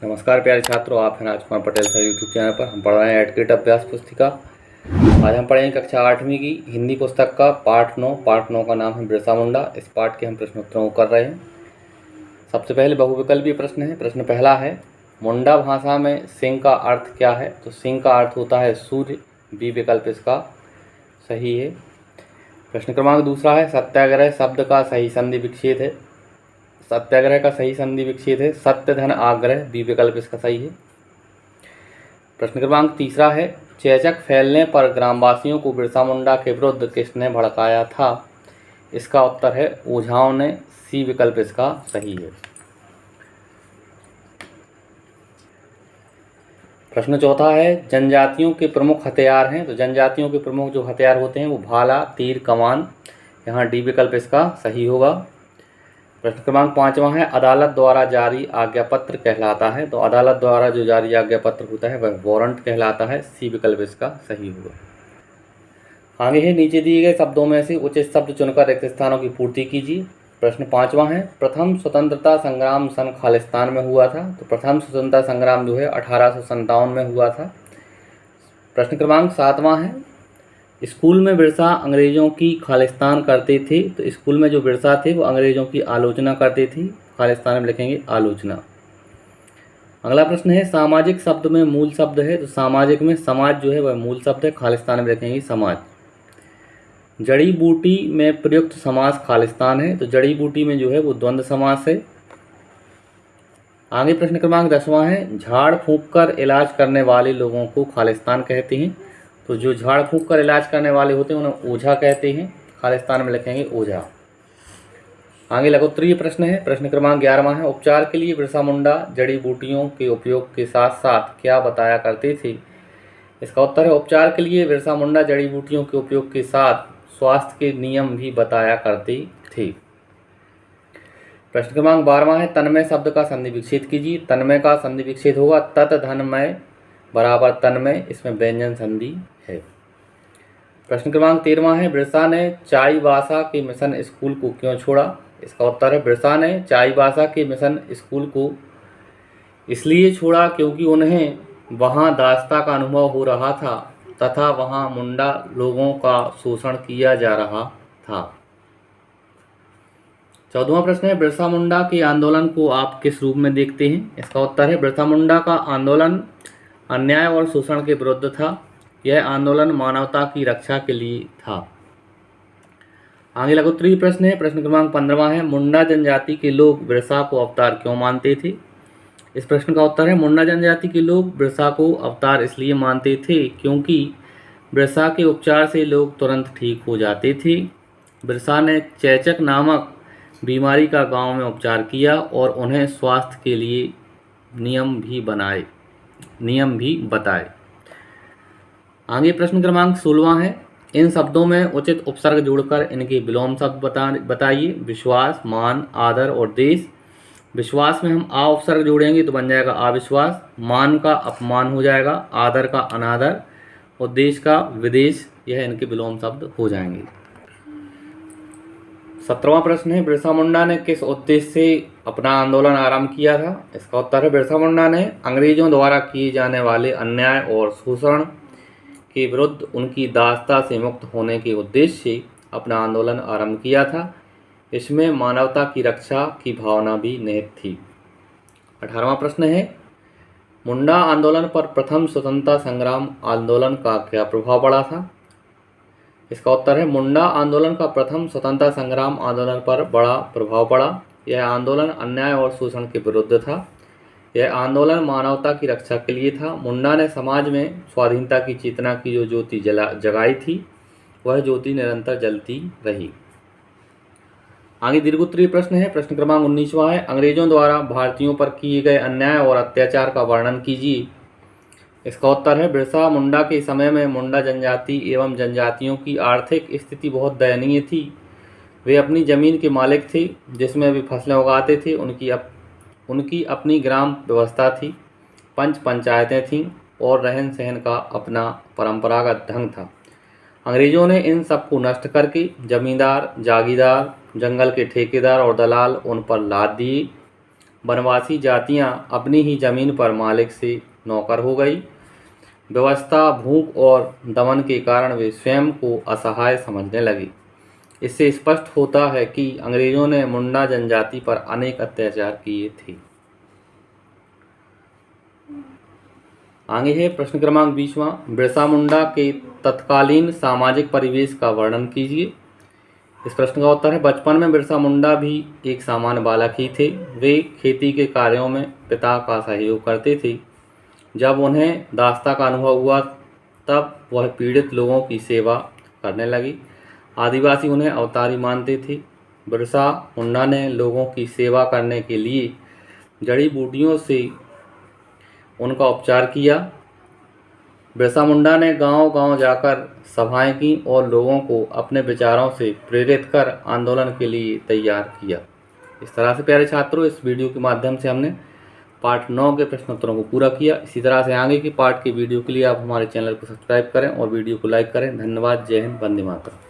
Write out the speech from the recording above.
नमस्कार प्यारे छात्रों, आप हैं Rajkumar Patel sir YouTube channel पर। हम पढ़ रहे हैं एडकेट अभ्यास पुस्तिका। आज हम पढ़ेंगे कक्षा 8वीं की हिंदी पुस्तक का पाठ 9 का नाम है बिरसा मुंडा। इस पाठ के हम प्रश्नोत्तरों को कर रहे हैं। सबसे पहले बहुविकल्पीय प्रश्न है। प्रश्न पहला है, मुंडा भाषा में सिंह का अर्थ क्या है? तो सिंह का अर्थ होता है सूर्य। बी विकल्प इसका सही है। प्रश्न क्रमांक दूसरा है, सत्याग्रह शब्द का सही संधि विच्छेद है। सत्याग्रह का सही संधि विच्छेद है सत्य धन आग्रह। बी विकल्प इसका सही है। प्रश्न क्रमांक तीसरा है, चेचक फैलने पर ग्रामवासियों को बिरसा मुंडा के विरुद्ध किसने भड़काया था? इसका उत्तर है ओझाओं ने। सी विकल्प इसका सही है। प्रश्न चौथा है, जनजातियों के प्रमुख हथियार हैं। तो जनजातियों के प्रमुख जो हथियार होते हैं वो भाला, तीर, कमान। यहाँ डी विकल्प इसका सही होगा। प्रश्न क्रमांक 5वां है, अदालत द्वारा जारी आज्ञापत्र कहलाता है। तो अदालत द्वारा जो जारी आज्ञापत्र होता है वह वारंट कहलाता है। सी विकल्प इसका सही होगा। आगे है, नीचे दिए गए शब्दों में से उचित शब्द चुनकर रिक्त स्थानों की पूर्ति कीजिए। प्रश्न 5वां है, प्रथम स्वतंत्रता संग्राम सन खालिस्तान में हुआ था। तो प्रथम स्वतंत्रता संग्राम जो है 1857 में हुआ था। प्रश्न क्रमांक 7वां है, स्कूल में बिरसा अंग्रेज़ों की खालिस्तान करते थे। तो स्कूल में जो बिरसा थे वो अंग्रेज़ों की आलोचना करते थे। खालिस्तान में लिखेंगे आलोचना। अगला प्रश्न है, सामाजिक शब्द में मूल शब्द है। तो सामाजिक में समाज जो है वह मूल शब्द है। खालिस्तान में लिखेंगे समाज। जड़ी बूटी में प्रयुक्त समास खालिस्तान है। तो जड़ी बूटी में जो है वो द्वंद्व समास है। आगे प्रश्न क्रमांक 10वां है, झाड़ फूंक कर इलाज करने वाले लोगों को खालिस्तान कहते हैं। तो जो झाड़ फूंक कर इलाज करने वाले होते हैं उन्हें ओझा कहते हैं। खालिस्तान में लिखेंगे ओझा। आगे लघुत्तरीय प्रश्न है। प्रश्न क्रमांक 11वां है, उपचार के लिए बिरसा मुंडा जड़ी बूटियों के उपयोग के साथ साथ क्या बताया करते थे? इसका उत्तर है उपचार के लिए बिरसा मुंडा जड़ी बूटियों के उपयोग के साथ स्वास्थ्य के नियम भी बताया करते थे। प्रश्न क्रमांक 12वां है, तन्मय शब्द का संधि विच्छेद कीजिए। तन्मय का संधि विच्छेद होगा तत् धनमय बराबर तन्मय। इसमें व्यंजन संधि है। प्रश्न क्रमांक 13वां है, बिरसा ने चाईबासा के मिशन स्कूल को क्यों छोड़ा? इसका उत्तर है बिरसा ने चाईबासा के मिशन स्कूल को इसलिए छोड़ा क्योंकि उन्हें वहां दासता का अनुभव हो रहा था तथा वहां मुंडा लोगों का शोषण किया जा रहा था। 14वां प्रश्न है, बिरसा मुंडा के आंदोलन को आप किस रूप में देखते हैं? इसका उत्तर है बिरसा मुंडा का आंदोलन अन्याय और शोषण के विरुद्ध था। यह आंदोलन मानवता की रक्षा के लिए था। आगे लघुत्तरीय प्रश्न है। प्रश्न क्रमांक 15वां है, मुंडा जनजाति के लोग बिरसा को अवतार क्यों मानते थे? इस प्रश्न का उत्तर है मुंडा जनजाति के लोग बिरसा को अवतार इसलिए मानते थे क्योंकि बिरसा के उपचार से लोग तुरंत ठीक हो जाते थे। बिरसा ने चेचक नामक बीमारी का गांव में उपचार किया और उन्हें स्वास्थ्य के लिए नियम भी बताए। आगे प्रश्न क्रमांक 16वां है, इन शब्दों में उचित उपसर्ग जोड़कर इनके विलोम शब्द बताइए। विश्वास, मान, आदर और देश। विश्वास में हम आ उपसर्ग जोड़ेंगे तो बन जाएगा अविश्वास। मान का अपमान हो जाएगा। आदर का अनादर और देश का विदेश। यह इनके विलोम शब्द हो जाएंगे। 17वां प्रश्न है, बिरसा मुंडा ने किस उद्देश्य से अपना आंदोलन आरंभ किया था? इसका उत्तर है बिरसा मुंडा ने अंग्रेजों द्वारा किए जाने वाले अन्याय और शोषण के विरुद्ध उनकी दासता से मुक्त होने के उद्देश्य से अपना आंदोलन आरंभ किया था। इसमें मानवता की रक्षा की भावना भी निहित थी। 18वां प्रश्न है, मुंडा आंदोलन पर प्रथम स्वतंत्रता संग्राम आंदोलन का क्या प्रभाव पड़ा था? इसका उत्तर है मुंडा आंदोलन का प्रथम स्वतंत्रता संग्राम आंदोलन पर बड़ा प्रभाव पड़ा। यह आंदोलन अन्याय और शोषण के विरुद्ध था। यह आंदोलन मानवता की रक्षा के लिए था। मुंडा ने समाज में स्वाधीनता की चेतना की जो ज्योति जगाई थी वह ज्योति निरंतर जलती रही। आगे दीर्घोत्तरीय प्रश्न है। प्रश्न क्रमांक 19वां है, अंग्रेजों द्वारा भारतीयों पर किए गए अन्याय और अत्याचार का वर्णन कीजिए। इसका उत्तर है बिरसा मुंडा के समय में मुंडा जनजाति एवं जनजातियों की आर्थिक स्थिति बहुत दयनीय थी। वे अपनी जमीन के मालिक थे जिसमें वे फसलें उगाते थे। उनकी अपनी ग्राम व्यवस्था थी, पंचायतें थीं और रहन सहन का अपना परंपरागत ढंग था। अंग्रेजों ने इन सब को नष्ट करके जमींदार, जागीरदार, जंगल के ठेकेदार और दलाल उन पर लाद दिए। वनवासी जातियां अपनी ही जमीन पर मालिक से नौकर हो गई। व्यवस्था, भूख और दमन के कारण वे स्वयं को असहाय समझने लगी। इससे स्पष्ट होता है कि अंग्रेजों ने मुंडा जनजाति पर अनेक अत्याचार किए थे। आगे है प्रश्न क्रमांक 20वां। बिरसा मुंडा के तत्कालीन सामाजिक परिवेश का वर्णन कीजिए। इस प्रश्न का उत्तर है बचपन में बिरसा मुंडा भी एक सामान्य बालक ही थे। वे खेती के कार्यों में पिता का सहयोग करते थे। जब उन्हें दासता का अनुभव हुआ तब वह पीड़ित लोगों की सेवा करने लगी। आदिवासी उन्हें अवतारी मानते थे। बिरसा मुंडा ने लोगों की सेवा करने के लिए जड़ी बूटियों से उनका उपचार किया। बिरसा मुंडा ने गांव-गांव जाकर सभाएं की और लोगों को अपने विचारों से प्रेरित कर आंदोलन के लिए तैयार किया। इस तरह से प्यारे छात्रों, इस वीडियो के माध्यम से हमने पार्ट 9 के प्रश्नोत्तरों को पूरा किया। इसी तरह से आगे की पार्ट के वीडियो के लिए आप हमारे चैनल को सब्सक्राइब करें और वीडियो को लाइक करें। धन्यवाद। जय हिंद। वंदे मातरम।